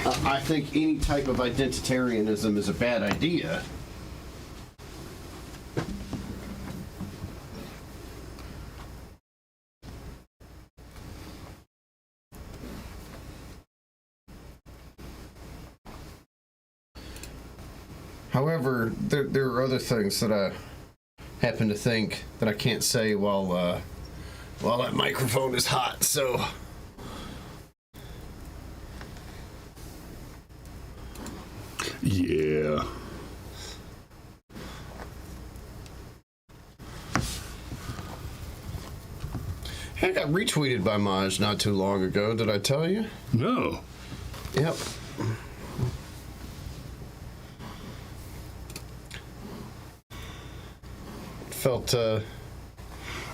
I think any type of identitarianism is a bad idea. However, there are other things that I happen to think that I can't say while that microphone is hot, so... Yeah. I got retweeted by Maj not too long ago, did I tell you? No. Yep. Felt,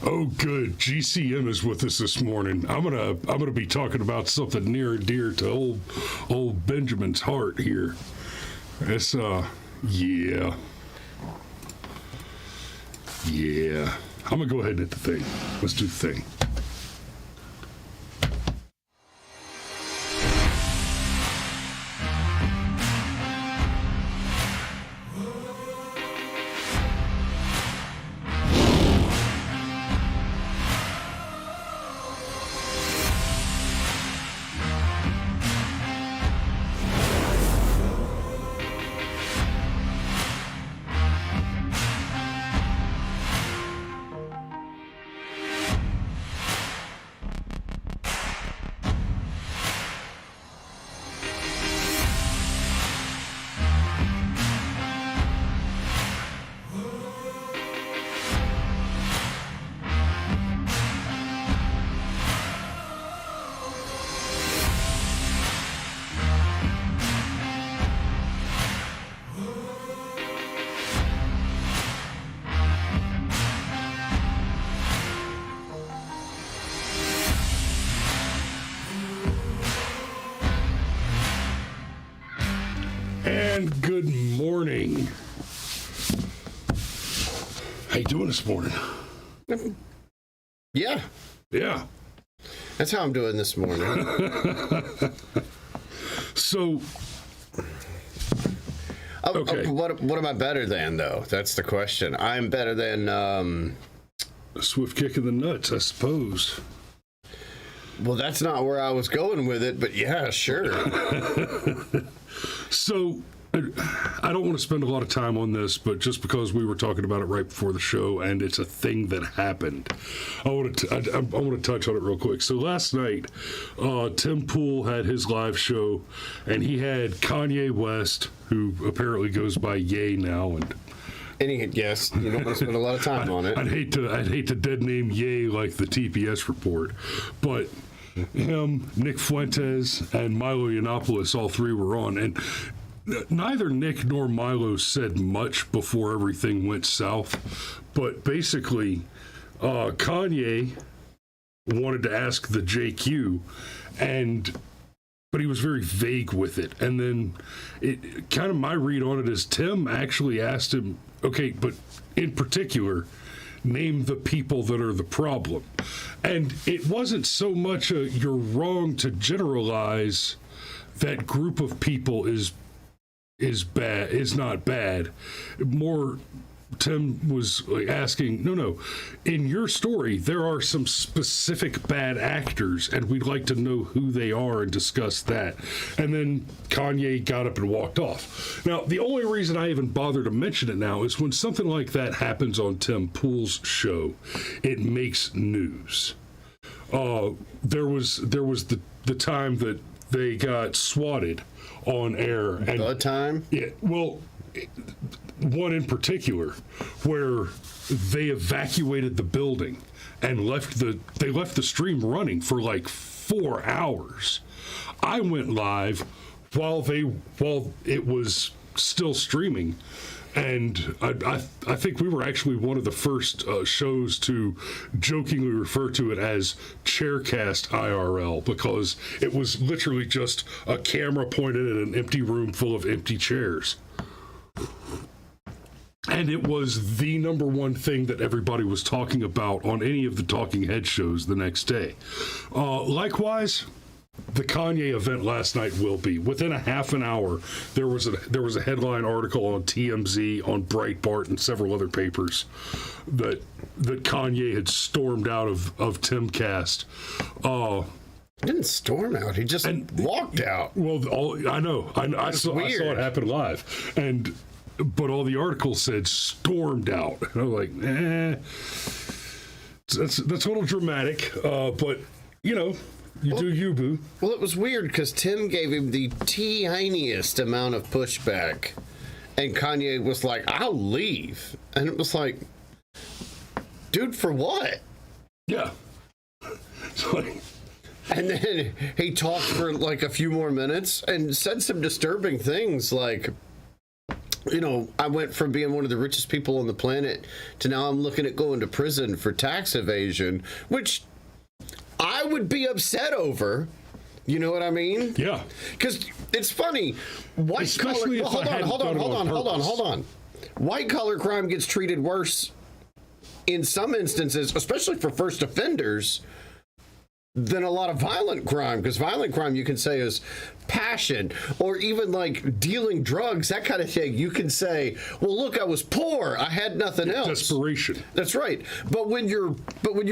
Oh, good. GCM is with us this morning. I'm gonna be talking about something near and dear to old Benjamin's heart here. It's yeah. I'm gonna go ahead and hit the thing. Let's do the thing. And good morning. How you doing this morning? yeah, Yeah. that's how I'm doing this morning. So, okay. What am I better than, though? That's the question. I'm better than, A swift kick in the nuts, I suppose. Well, that's not where I was going with it, but yeah, sure. So, I don't want to spend a lot of time on this, but just because we were talking about it right before the show, and it's a thing that happened, I want to touch on it real quick. So last night, Tim Pool had his live show, and he had Kanye West, who apparently goes by Ye now, and Any guess? You don't want to spend a lot of time on it. I'd hate to dead name Ye like the TPS report, but him, Nick Fuentes, and Milo Yiannopoulos, all three were on, and neither Nick nor Milo said much before everything went south, but basically, Kanye wanted to ask the JQ, but he was very vague with it. And then it kind of, my read on it is Tim actually asked him, okay, but in particular, name the people that are the problem. And it wasn't so much you're wrong to generalize that group of people is not bad. More, Tim was like asking, no, in your story, there are some specific bad actors, and we'd like to know who they are and discuss that. And then Kanye got up and walked off. Now, the only reason I even bother to mention it now is when something like that happens on Tim Pool's show, it makes news. There was the time that they got swatted on air. And the time? Yeah, well, one in particular where they evacuated the building and left the stream running for like 4 hours. I went live while it was still streaming, and I think we were actually one of the first shows to jokingly refer to it as Chaircast IRL, because it was literally just a camera pointed at an empty room full of empty chairs. And it was the number one thing that everybody was talking about on any of the Talking Head shows the next day. Likewise, the Kanye event last night will be. Within a half an hour, there was a headline article on TMZ, on Breitbart, and several other papers that Kanye had stormed out of Timcast. He didn't storm out. He just walked out. Well, I know. I saw it happen live, but all the articles said stormed out. And I was like, that's a little dramatic, but you do you, boo. Well, it was weird because Tim gave him the tiniest amount of pushback, and Kanye was like, "I'll leave," and it was like, dude, for what? Yeah. It's like. And then he talked for like a few more minutes and said some disturbing things like, I went from being one of the richest people on the planet to now I'm looking at going to prison for tax evasion, which I would be upset over. You know what I mean? Yeah. Because it's funny. White collar. Hold on. White collar crime gets treated worse in some instances, especially for first offenders, than a lot of violent crime, because violent crime you can say is passion, or even like dealing drugs, that kind of thing. You can say, well, look, I was poor, I had nothing else. Desperation. That's right. But when you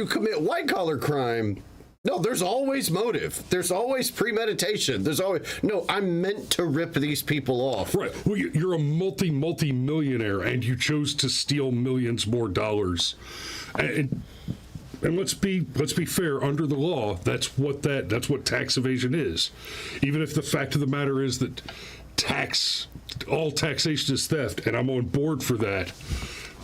commit white collar crime, no, there's always motive. There's always premeditation. There's always, no, I'm meant to rip these people off. Right. Well, you're a multi-millionaire and you chose to steal millions more dollars. And let's be fair, under the law, that's what tax evasion is. Even if the fact of the matter is that all taxation is theft, and I'm on board for that.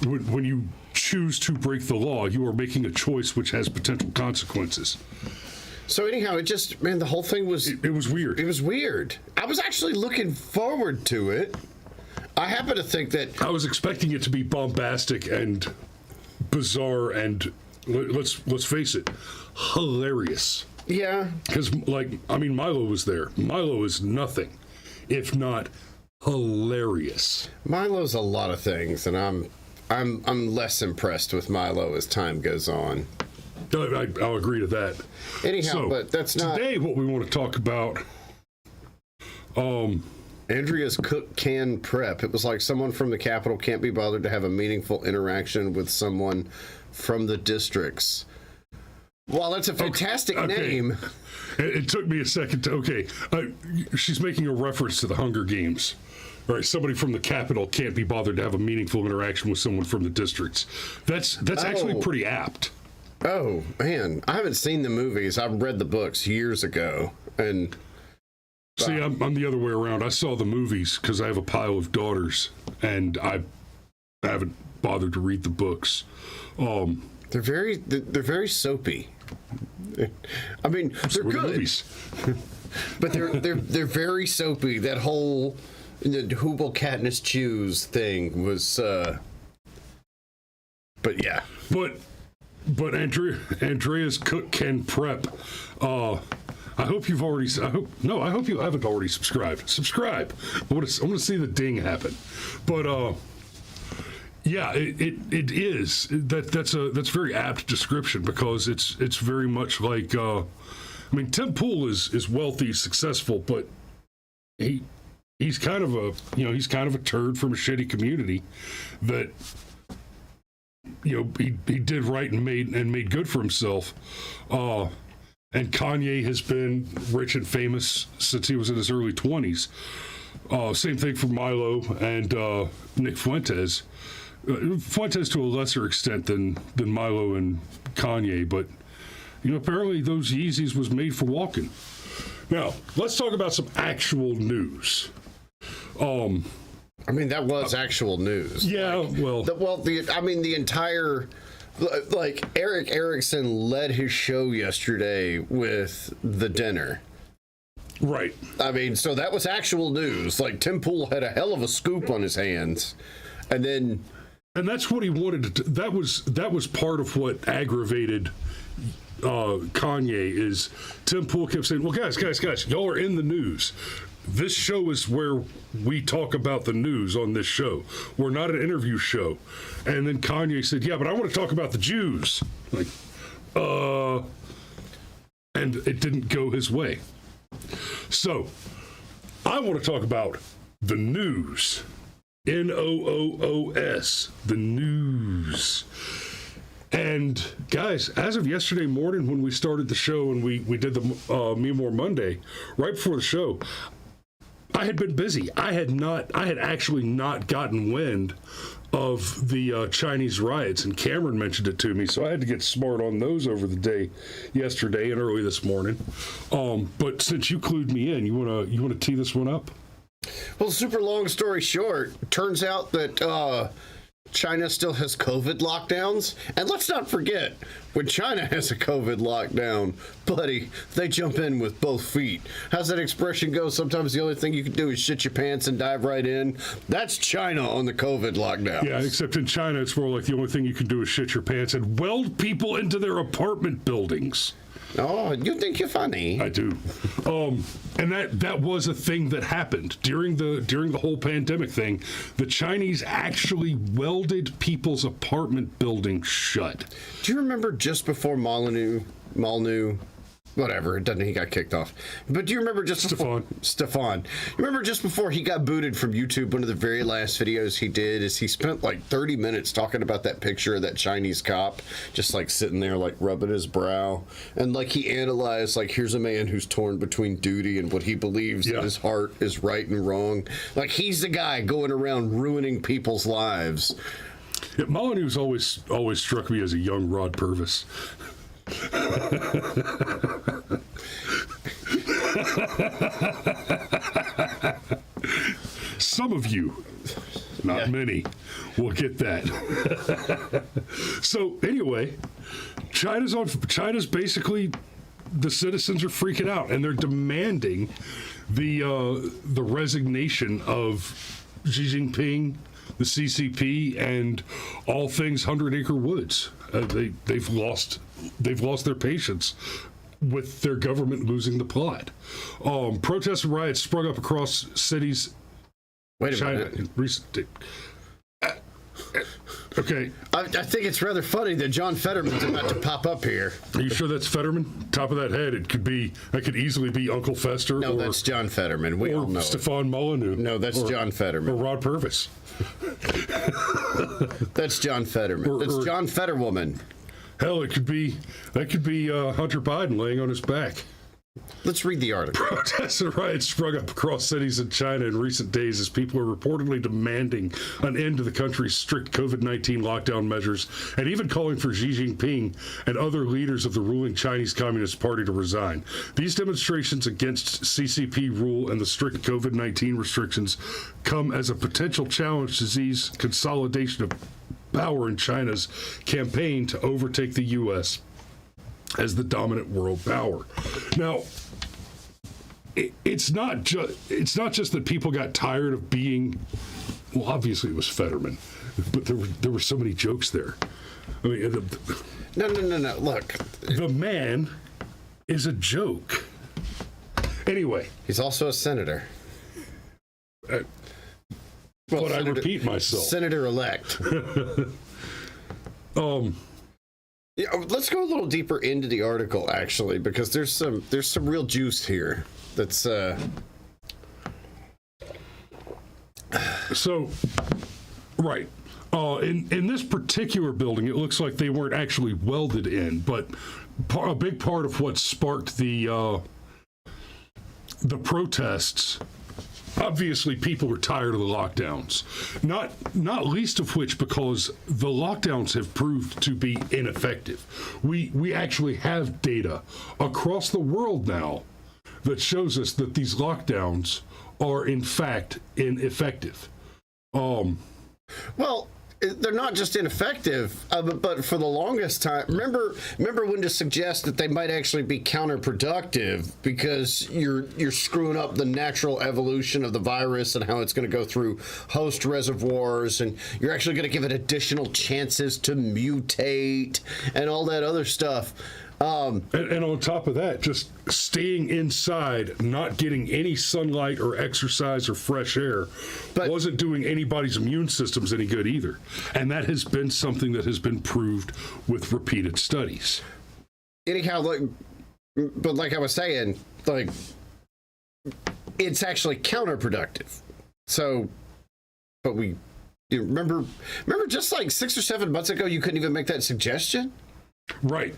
When you choose to break the law, you are making a choice which has potential consequences. So anyhow, the whole thing was... It was weird. It was weird. I was actually looking forward to it. I happen to think that... I was expecting it to be bombastic and bizarre and... Let's face it, hilarious. Yeah. Because, Milo was there. Milo is nothing if not hilarious. Milo's a lot of things, and I'm less impressed with Milo as time goes on. I'll agree to that. Anyhow, but that's not... Today, what we want to talk about... Andrea's cook can prep. It was like someone from the Capitol can't be bothered to have a meaningful interaction with someone from the districts. Well, that's a fantastic name. It took me a second to... Okay, she's making a reference to the Hunger Games. All right, somebody from the Capitol can't be bothered to have a meaningful interaction with someone from the districts. That's actually pretty apt. Oh, man. I haven't seen the movies. I've read the books years ago. And... See, I'm the other way around. I saw the movies because I have a pile of daughters, and I haven't bothered to read the books. They're very soapy. I mean, they're good, movies. but they're very soapy. That whole who will Katniss choose thing was. But yeah. But Andrea's cook can prep. I hope you haven't already subscribed. Subscribe. I want to see the ding happen. But yeah, it is. That's a very apt description because it's very much like Tim Pool is wealthy, successful, but he's kind of a turd from a shitty community that he did right and made good for himself. And Kanye has been rich and famous since he was in his early 20s. Same thing for Milo and Nick Fuentes. Fuentes to a lesser extent than Milo and Kanye, but apparently those Yeezys was made for walking. Now, let's talk about some actual news. That was actual news. Yeah, the entire... Like, Eric Erickson led his show yesterday with the dinner. Right. So that was actual news. Like, Tim Pool had a hell of a scoop on his hands. And that's what he wanted to... That was part of what aggravated Kanye is Tim Pool kept saying, well, guys, y'all are in the news. This show is where we talk about the news on this show. We're not an interview show. And then Kanye said, yeah, but I want to talk about the Jews. And it didn't go his way. So, I want to talk about the news. Noos, the news. And guys, as of yesterday morning when we started the show and we did the Me More Monday, right before the show, I had been busy. I had actually not gotten wind of the Chinese riots, and Cameron mentioned it to me, so I had to get smart on those over the day yesterday and early this morning. But since you clued me in, you wanna tee this one up? Well, super long story short, turns out that China still has COVID lockdowns. And let's not forget, when China has a COVID lockdown, buddy, they jump in with both feet. How's that expression go? Sometimes the only thing you can do is shit your pants and dive right in. That's China on the COVID lockdown. Yeah, except in China, it's more like the only thing you can do is shit your pants and weld people into their apartment buildings. Oh, you think you're funny? I do. And that was a thing that happened during the whole pandemic thing. The Chinese actually welded people's apartment buildings shut. Do you remember just before Molyneux, whatever, it doesn't, he got kicked off. But do you remember just before Stefan? You remember just before he got booted from YouTube, one of the very last videos he did is he spent like 30 minutes talking about that picture of that Chinese cop just like sitting there like rubbing his brow, and like he analyzed like, here's a man who's torn between duty and what he believes in his heart is right and wrong. Like, he's the guy going around ruining people's lives. Yeah, Molyneux's always struck me as a young Rod Purvis. Some of you, not many, will get that. So anyway, China's basically, the citizens are freaking out and they're demanding the resignation of Xi Jinping, the CCP, and all things 100 Acre Woods. They've lost their patience with their government losing the plot. Protests and riots sprung up across cities. Wait a China minute. in recent. Okay. I think it's rather funny that John Fetterman's about to pop up here. Are you sure that's Fetterman? Top of that head, that could easily be Uncle Fester. No, that's John Fetterman. We all know Stefan Molyneux. No, that's John Fetterman. Or Rod Purvis. That's John Fetterman. That's John Fetterwoman. Hell, that could be Hunter Biden laying on his back. Let's read the article. Protests and riots sprung up across cities in China in recent days as people are reportedly demanding an end to the country's strict COVID-19 lockdown measures and even calling for Xi Jinping and other leaders of the ruling Chinese Communist Party to resign. These demonstrations against CCP rule and the strict COVID-19 restrictions come as a potential challenge to Xi's consolidation of power in China's campaign to overtake the U.S. as the dominant world power. Now, it's not just that people got tired of being. Well, obviously it was Fetterman, but there were so many jokes there. I mean, No. Look, the man is a joke. Anyway, he's also a senator. But I repeat myself. Senator-elect. Yeah, let's go a little deeper into the article, actually, because there's some real juice here. That's So, right. In this particular building, it looks like they weren't actually welded in, but a big part of what sparked the protests. Obviously, people are tired of the lockdowns, not least of which because the lockdowns have proved to be ineffective. We actually have data across the world now that shows us that these lockdowns are in fact ineffective. well, they're not just ineffective, but for the longest time, remember when to suggest that they might actually be counterproductive because you're screwing up the natural evolution of the virus and how it's going to go through host reservoirs, and you're actually going to give it additional chances to mutate and all that other stuff. And on top of that, just staying inside, not getting any sunlight or exercise or fresh air, wasn't doing anybody's immune systems any good either. And that has been something that has been proved with repeated studies. Anyhow, like I was saying, like, it's actually counterproductive. So, but you remember just like 6 or 7 months ago, you couldn't even make that suggestion? Right.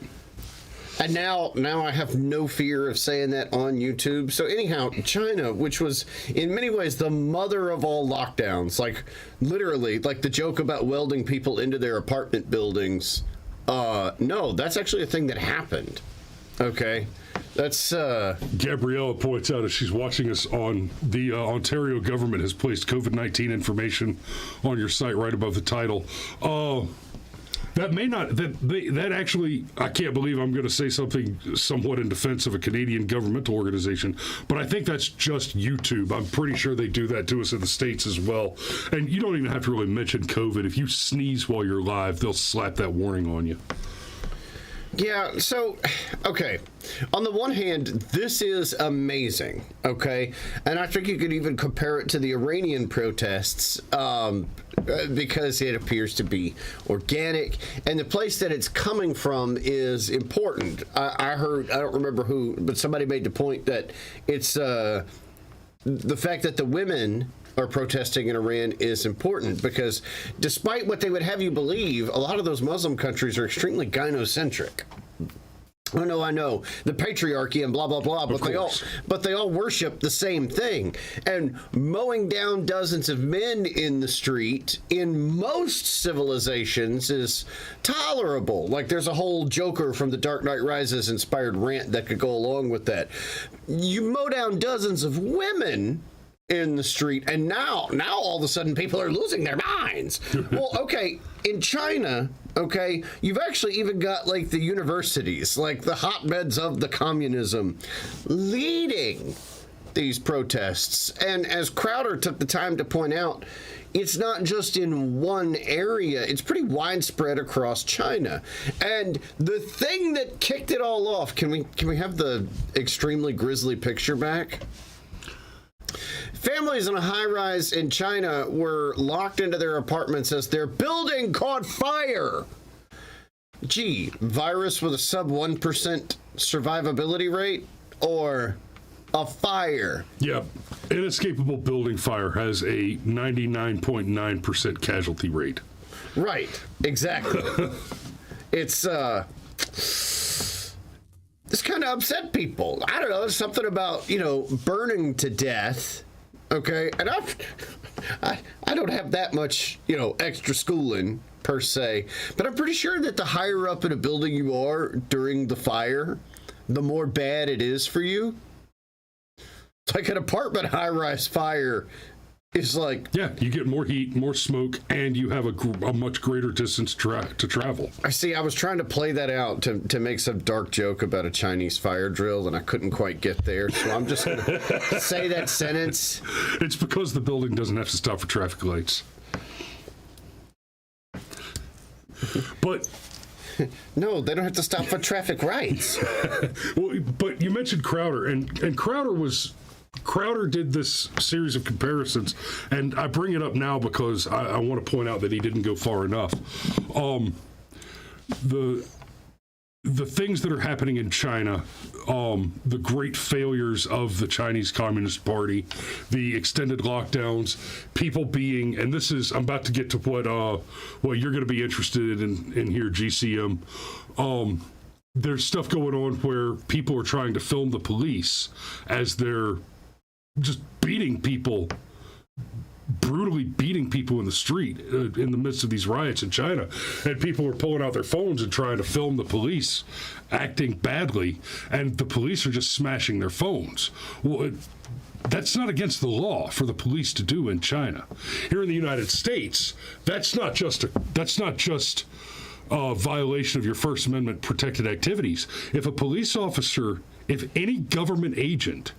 And now I have no fear of saying that on YouTube. So anyhow, China, which was in many ways the mother of all lockdowns, like literally, like the joke about welding people into their apartment buildings. No, that's actually a thing that happened. Okay. That's Gabriella points out as she's watching us on the Ontario government has placed COVID-19 information on your site right above the title. That may not, that actually, I can't believe I'm going to say something somewhat in defense of a Canadian governmental organization, but I think that's just YouTube. I'm pretty sure they do that to us in the States as well. And you don't even have to really mention COVID. If you sneeze while you're live, they'll slap that warning on you. Yeah, so, okay. On the one hand, this is amazing, okay? And I think you could even compare it to the Iranian protests because it appears to be organic. And the place that it's coming from is important. I heard, I don't remember who, but somebody made the point that it's the fact that the women are protesting in Iran is important because despite what they would have you believe, a lot of those Muslim countries are extremely gynocentric. I know the patriarchy and blah blah blah, but they all worship the same thing. And mowing down dozens of men in the street in most civilizations is tolerable. Like there's a whole Joker from the Dark Knight Rises inspired rant that could go along with that. You mow down dozens of women in the street, and now all of a sudden people are losing their minds. Well, okay, in China, okay, you've actually even got like the universities, like the hotbeds of the communism, leading these protests. And as Crowder took the time to point out, it's not just in one area, it's pretty widespread across China. And the thing that kicked it all off, can we have the extremely grisly picture back? Families in a high-rise in China were locked into their apartments as their building caught fire. Gee, virus with a sub 1% survivability rate or a fire? Yep. Inescapable building fire has a 99.9% casualty rate. Right, exactly. It's kind of upset people. I don't know, there's something about, burning to death. Okay, and I don't have that much, extra schooling per se, but I'm pretty sure that the higher up in a building you are during the fire, the more bad it is for you. It's like an apartment high-rise fire is like... Yeah, you get more heat, more smoke, and you have a much greater distance to travel. I see, I was trying to play that out to make some dark joke about a Chinese fire drill, and I couldn't quite get there, so I'm just going to say that sentence. It's because the building doesn't have to stop for traffic lights. But... No, they don't have to stop for traffic lights. Well, but you mentioned Crowder, and Crowder did this series of comparisons, and I bring it up now because I want to point out that he didn't go far enough. The things that are happening in China, the great failures of the Chinese Communist Party, the extended lockdowns, people being, and this is, I'm about to get to what you're going to be interested in here, GCM. There's stuff going on where people are trying to film the police as they're just brutally beating people in the street in the midst of these riots in China. And people are pulling out their phones and trying to film the police acting badly, and the police are just smashing their phones. Well, that's not against the law for the police to do in China. Here in the United States, that's not just a violation of your First Amendment protected activities. If a police officer, if any government agent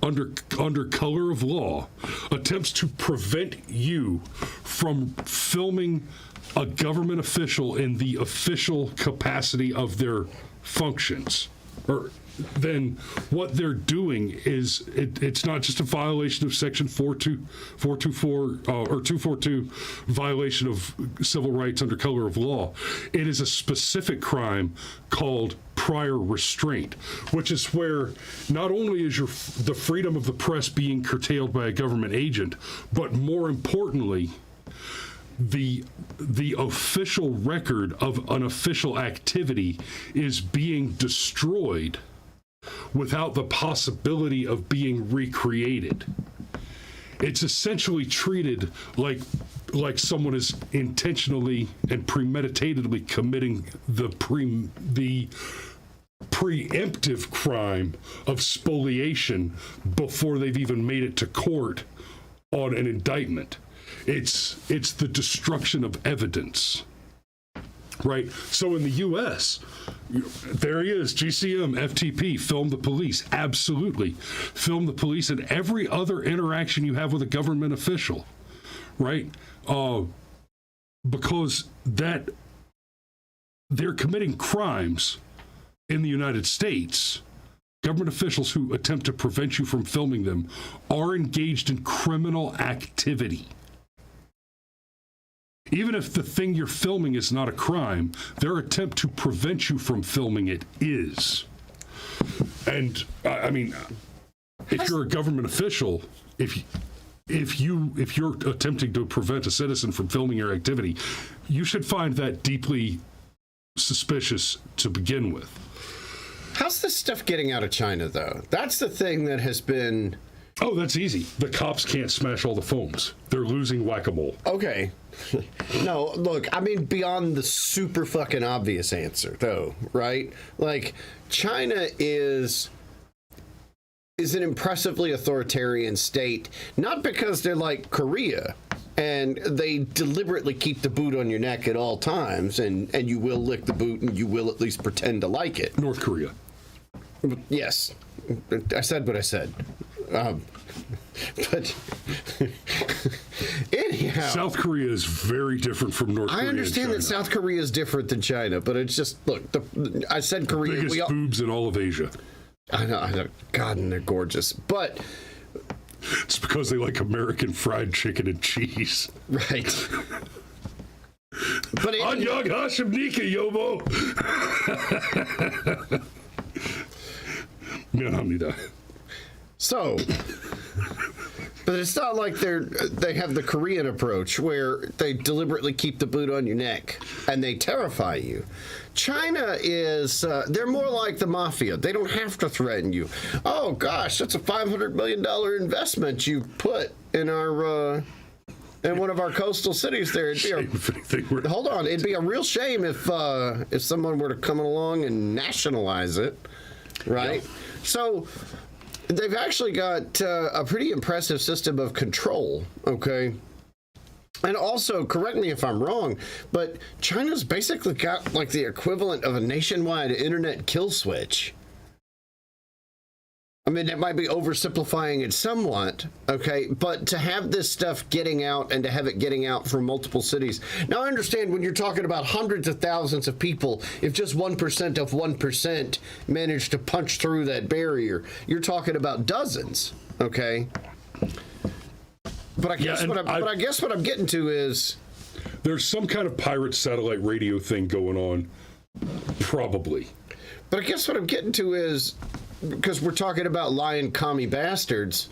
under color of law attempts to prevent you from filming a government official in the official capacity of their functions, or then what they're doing is it's not just a violation of Section 424 or 242, violation of civil rights under color of law. It is a specific crime called prior restraint, which is where not only is the freedom of the press being curtailed by a government agent, but more importantly, the official record of an official activity is being destroyed without the possibility of being recreated. It's essentially treated like someone is intentionally and premeditatedly committing the preemptive crime of spoliation before they've even made it to court on an indictment. It's the destruction of evidence, right? So in the U.S., there he is, GCM, FTP, film the police. Absolutely. Film the police and every other interaction you have with a government official, right? Because they're committing crimes in the United States. Government officials who attempt to prevent you from filming them are engaged in criminal activity. Even if the thing you're filming is not a crime, their attempt to prevent you from filming it is. And I mean, if you're a government official, if you're attempting to prevent a citizen from filming your activity, you should find that deeply suspicious to begin with. How's this stuff getting out of China, though? That's the thing that has been... Oh, that's easy. The cops can't smash all the phones. They're losing whack-a-mole. Okay. No, look, I mean, beyond the super fucking obvious answer, though, right? Like, China is an impressively authoritarian state, not because they're like Korea, and they deliberately keep the boot on your neck at all times, and you will lick the boot, and you will at least pretend to like it. North Korea. Yes. I said what I said. But anyhow, South Korea is very different from North Korea. I understand that South Korea is different than China, but it's just, look, I said Korea. The biggest boobs in all of Asia. I know. God, and they're gorgeous. But it's because they like American fried chicken and cheese. Right. But Anyang Hashim Nika, Yobo. So, but it's not like they have the Korean approach where they deliberately keep the boot on your neck and they terrify you. China is, they're more like the mafia. They don't have to threaten you. Oh gosh, that's a $500 million investment you put in our, in one of our coastal cities there. Hold on, it'd be a real shame if someone were to come along and nationalize it, right? Yeah. So they've actually got a pretty impressive system of control, okay? And also, correct me if I'm wrong, but China's basically got like the equivalent of a nationwide internet kill switch. I mean, that might be oversimplifying it somewhat, okay? But to have this stuff getting out and to have it getting out from multiple cities. Now, I understand when you're talking about hundreds of thousands of people, if just 1% of 1% managed to punch through that barrier, you're talking about dozens, okay? But I guess, I guess what I'm getting to is... There's some kind of pirate satellite radio thing going on, probably. But I guess what I'm getting to is... Because we're talking about lying commie bastards,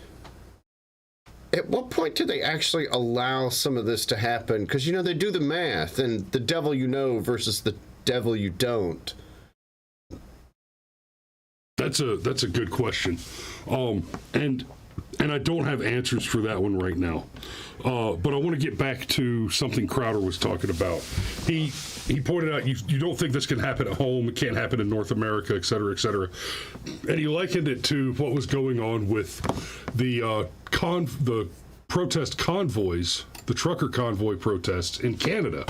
at what point do they actually allow some of this to happen? Because, you know, they do the math, and the devil you know versus the devil you don't. That's a good question. And I don't have answers for that one right now. But I want to get back to something Crowder was talking about. He pointed out you don't think this can happen at home, it can't happen in North America, et cetera, et cetera. And he likened it to what was going on with the protest convoys, the trucker convoy protests in Canada,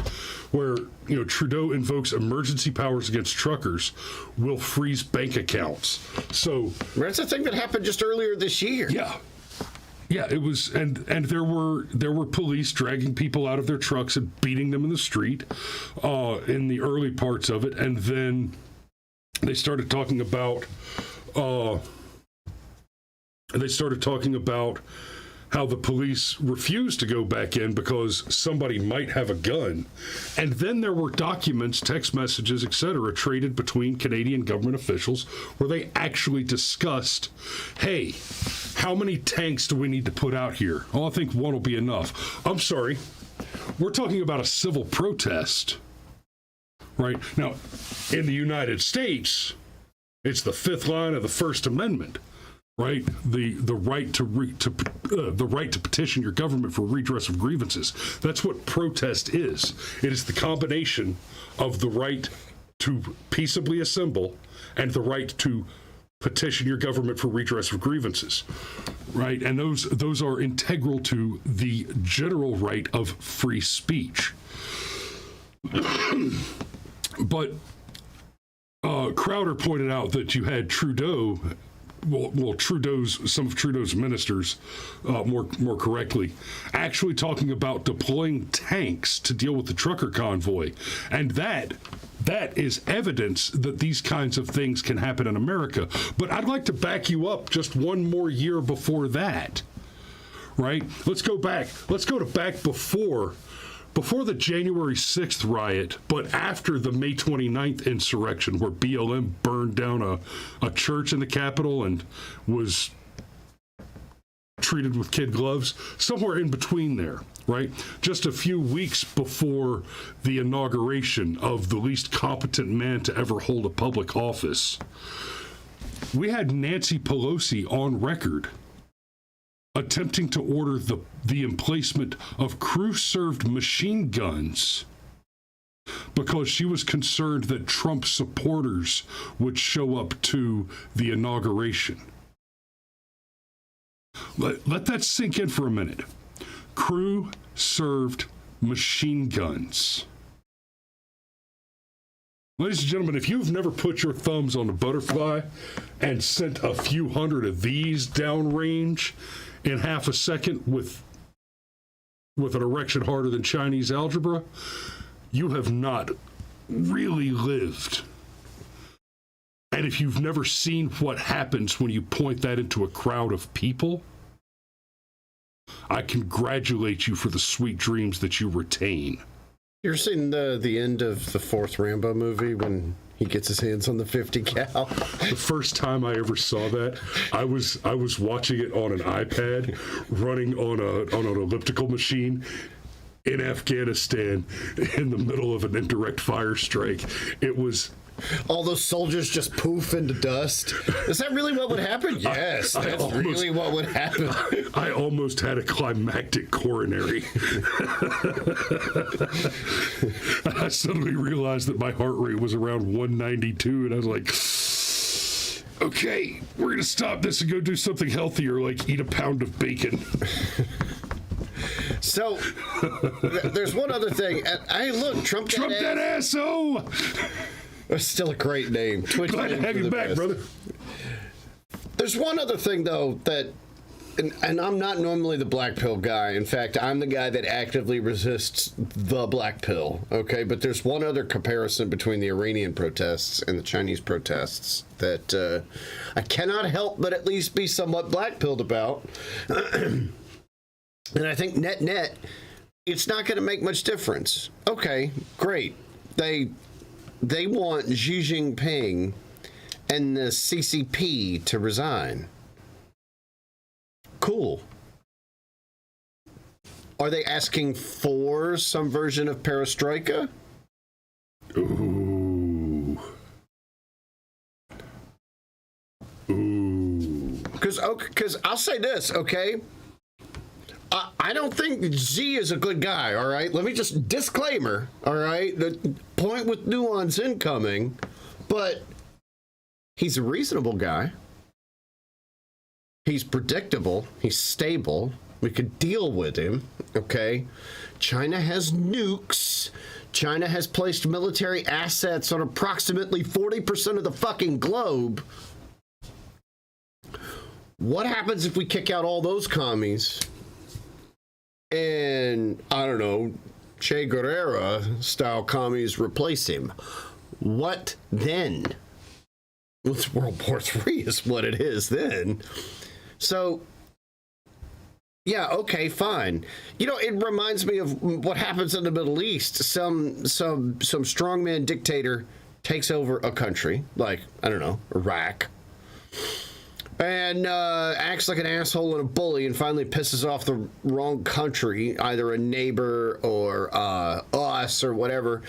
where, you know, Trudeau invokes emergency powers against truckers, will freeze bank accounts. So that's a thing that happened just earlier this year. Yeah, it was, and there were police dragging people out of their trucks and beating them in the street in the early parts of it, and then they started talking about they started talking about how the police refused to go back in because somebody might have a gun. And then there were documents, text messages, etc., traded between Canadian government officials where they actually discussed, hey, how many tanks do we need to put out here? Oh, I think one will be enough. I'm sorry. We're talking about a civil protest, right? Now, in the United States, it's the fifth line of the First Amendment. Right, the right the right to petition your government for redress of grievances. That's what protest is. It is the combination of the right to peaceably assemble and the right to petition your government for redress of grievances. Right, and those are integral to the general right of free speech. But Crowder pointed out that you had Trudeau. Some of Trudeau's ministers, more correctly, actually talking about deploying tanks to deal with the trucker convoy, and that is evidence that these kinds of things can happen in America. But I'd like to back you up just one more year before that, right? Let's go back to back before the January 6th riot, but after the May 29th insurrection, where BLM burned down a church in the Capitol and was treated with kid gloves, somewhere in between there, right? Just a few weeks before the inauguration of the least competent man to ever hold a public office, we had Nancy Pelosi on record attempting to order the emplacement of crew-served machine guns because she was concerned that Trump supporters would show up to the inauguration. Let that sink in for a minute. Crew-served machine guns. Ladies and gentlemen, if you've never put your thumbs on a butterfly and sent a few hundred of these downrange in half a second with an erection harder than Chinese algebra, you have not really lived. And if you've never seen what happens when you point that into a crowd of people, I congratulate you for the sweet dreams that you retain. You ever seen the end of the fourth Rambo movie when he gets his hands on the 50 cal? The first time I ever saw that, I was watching it on an iPad, running on an elliptical machine in Afghanistan in the middle of an indirect fire strike. It was... All those soldiers just poof into dust. Is that really what would happen? Yes, that's really what would happen. I almost had a climactic coronary. I suddenly realized that my heart rate was around 192, and I was like, okay, we're going to stop this and go do something healthier, like eat a pound of bacon. So, there's one other thing. Look, Trump that asshole! It's still a great name. Glad to have you back, brother. There's one other thing, though, that, and I'm not normally the black pill guy. In fact, I'm the guy that actively resists the black pill, okay? But there's one other comparison between the Iranian protests and the Chinese protests that I cannot help but at least be somewhat black pilled about. And I think net, it's not going to make much difference. Okay, great. They want Xi Jinping and the CCP to resign. Cool. Are they asking for some version of perestroika? Ooh. Because I'll say this, okay? I don't think Xi is a good guy, all right? Let me just disclaimer, all right? The point with nuance incoming, but he's a reasonable guy. He's predictable. He's stable. We could deal with him, okay? China has nukes. China has placed military assets on approximately 40% of the fucking globe. What happens if we kick out all those commies? And, I don't know, Che Guevara style commies replace him? What then? It's World War III is what it is then. So, yeah, okay, fine. You know, it reminds me of what happens in the Middle East. Some strongman dictator takes over a country, like, I don't know, Iraq, and acts like an asshole and a bully and finally pisses off the wrong country, either a neighbor or us or whatever.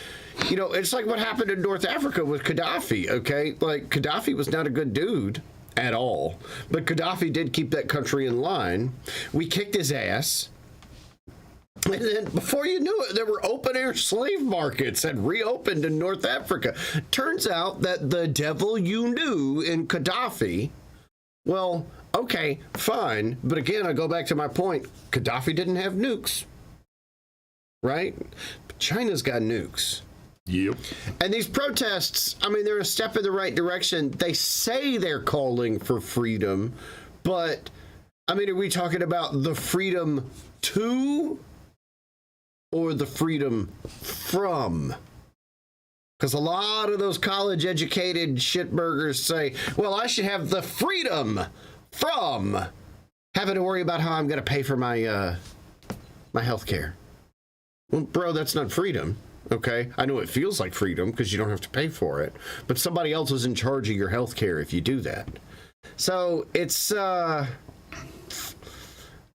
You know, it's like what happened in North Africa with Gaddafi, okay? Like, Gaddafi was not a good dude at all, but Gaddafi did keep that country in line. We kicked his ass. And then before you knew it, there were open-air slave markets had reopened in North Africa. Turns out that the devil you knew in Gaddafi, well, okay, fine. But again, I go back to my point. Gaddafi didn't have nukes, right? But China's got nukes. Yep. And these protests, I mean, they're a step in the right direction. They say they're calling for freedom, but, I mean, are we talking about the freedom to or the freedom from? Because a lot of those college-educated shitburgers say, well, I should have the freedom from having to worry about how I'm going to pay for my health care. Well, bro, that's not freedom. Okay, I know it feels like freedom because you don't have to pay for it, but somebody else is in charge of your health care if you do that. So it's I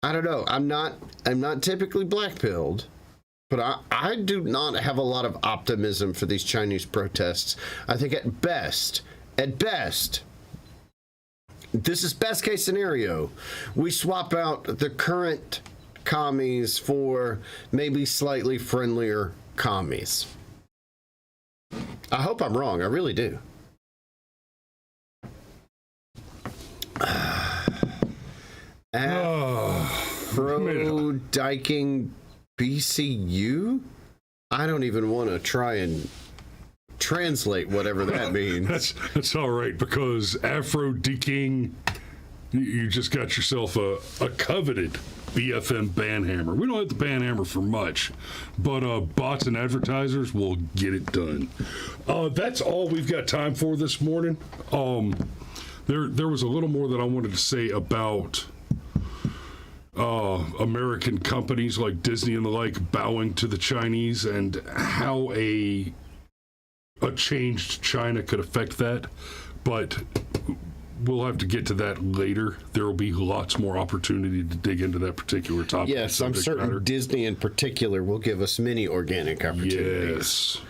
don't know. I'm not typically black-pilled, but I do not have a lot of optimism for these Chinese protests. I think at best, this is best case scenario. We swap out the current commies for maybe slightly friendlier commies. I hope I'm wrong. I really do. Aphro-diking BCU? I don't even want to try and translate whatever that means. That's all right, because Aphro-diking, you just got yourself a coveted BFM banhammer. We don't have the banhammer for much, but bots and advertisers will get it done. That's all we've got time for this morning. There was a little more that I wanted to say about American companies like Disney and the like bowing to the Chinese and how a changed China could affect that, but we'll have to get to that later. There will be lots more opportunity to dig into that particular topic. Yes, I'm certain Disney in particular will give us many organic opportunities. Yes.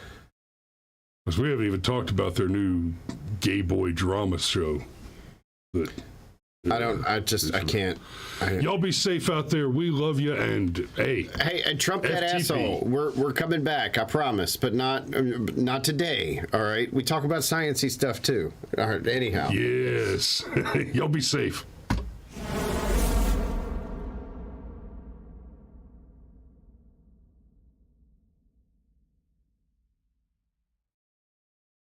Because we haven't even talked about their new gay boy drama show. But I can't. Y'all be safe out there. We love you, and hey, and Trump that FTP. asshole. We're coming back, I promise, but not today. All right, we talk about sciencey stuff too. All right, anyhow. Yes. Y'all be safe.